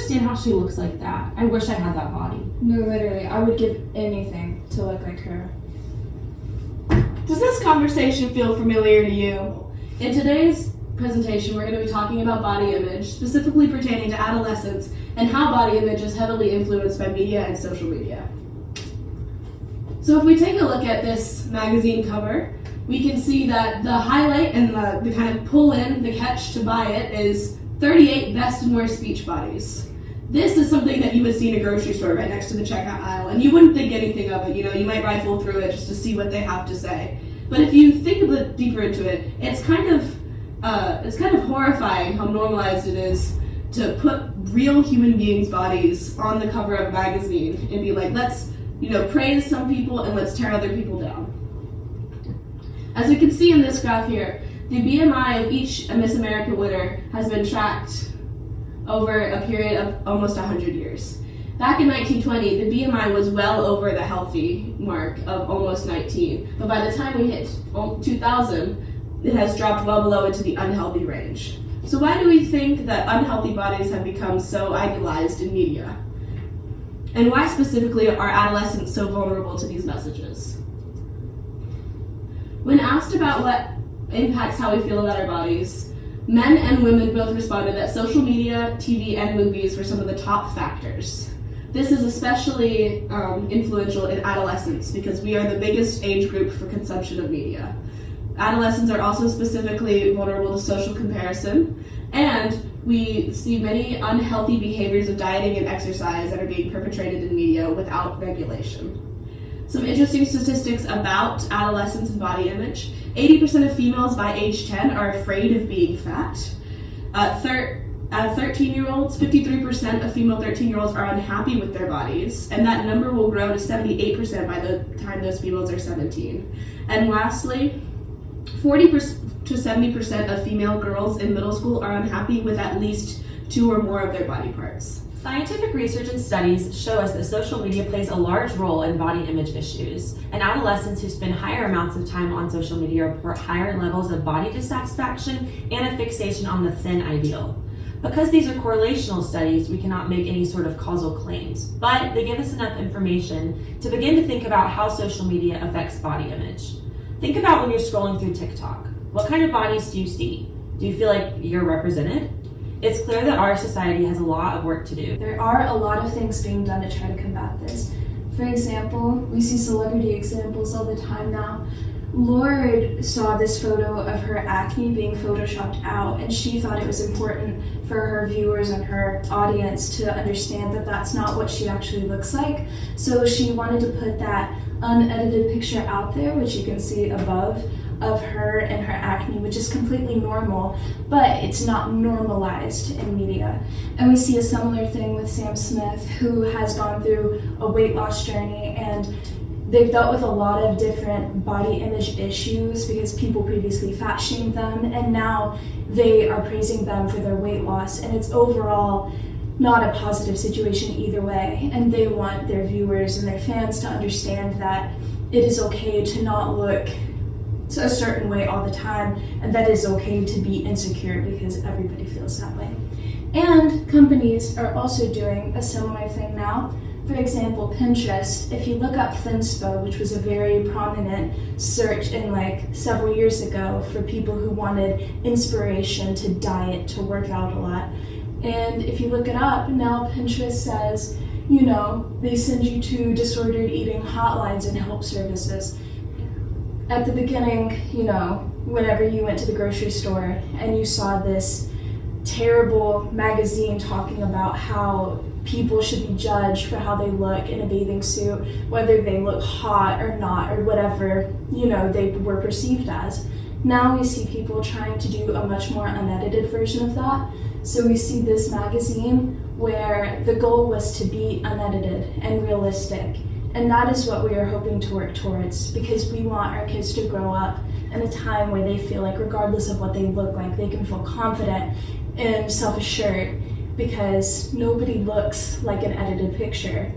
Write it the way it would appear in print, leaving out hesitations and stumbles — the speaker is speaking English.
understand how she looks like that. I wish I had that body. No, literally, I would give anything to look like her. Does this conversation feel familiar to you? In today's presentation, we're going to be talking about body image, specifically pertaining to adolescence, and how body image is heavily influenced by media and social media. So if we take a look at this magazine cover, we can see that the highlight and the kind of pull in, the catch to buy it, is 38 best and worst beach bodies. This is something that you would see in a grocery store right next to the checkout aisle, and you wouldn't think anything of it. You know, you might rifle through it just to see what they have to say. But if you think a bit deeper into it, it's kind of horrifying how normalized it is to put real human beings' bodies on the cover of a magazine and be like, let's, praise some people and let's tear other people down. As we can see in this graph here, the BMI of each Miss America winner has been tracked over a period of almost 100 years. Back in 1920, the BMI was well over the healthy mark of almost 19, but by the time we hit 2000, it has dropped well below into the unhealthy range. So why do we think that unhealthy bodies have become so idealized in media? And why specifically are adolescents so vulnerable to these messages? When asked about what impacts how we feel about our bodies, men and women both responded that social media, TV, and movies were some of the top factors. This is especially influential in adolescents because we are the biggest age group for consumption of media. Adolescents are also specifically vulnerable to social comparison, and we see many unhealthy behaviors of dieting and exercise that are being perpetrated in media without regulation. Some interesting statistics about adolescence and body image. 80% of females by age 10 are afraid of being fat. Out of 13-year-olds, 53% of female 13-year-olds are unhappy with their bodies, and that number will grow to 78% by the time those females are 17. And lastly, 40% to 70% of female girls in middle school are unhappy with at least 2 or more of their body parts. Scientific research and studies show us that social media plays a large role in body image issues, and adolescents who spend higher amounts of time on social media report higher levels of body dissatisfaction and a fixation on the thin ideal. Because these are correlational studies, we cannot make any sort of causal claims, but they give us enough information to begin to think about how social media affects body image. Think about when you're scrolling through TikTok. What kind of bodies do you see? Do you feel like you're represented? It's clear that our society has a lot of work to do. There are a lot of things being done to try to combat this. For example, we see celebrity examples all the time now. Lorde saw this photo of her acne being photoshopped out, and she thought it was important for her viewers and her audience to understand that that's not what she actually looks like. So she wanted to put that unedited picture out there, which you can see above, of her and her acne, which is completely normal, but it's not normalized in media. And we see a similar thing with Sam Smith, who has gone through a weight loss journey, and they've dealt with a lot of different body image issues because people previously fat shamed them, and now they are praising them for their weight loss, and it's overall not a positive situation either way. And they want their viewers and their fans to understand that it is okay to not look a certain way all the time, and that is okay to be insecure because everybody feels that way. And companies are also doing a similar thing now. For example, Pinterest, if you look up Thinspo, which was a very prominent search in several years ago for people who wanted inspiration to diet, to work out a lot. And if you look it up, now Pinterest says, they send you to disordered eating hotlines and help services. At the beginning, whenever you went to the grocery store and you saw this terrible magazine talking about how people should be judged for how they look in a bathing suit, whether they look hot or not, or whatever, they were perceived as. Now we see people trying to do a much more unedited version of that. So we see this magazine where the goal was to be unedited and realistic. And that is what we are hoping to work towards, because we want our kids to grow up in a time where they feel like regardless of what they look like, they can feel confident and self-assured, because nobody looks like an edited picture.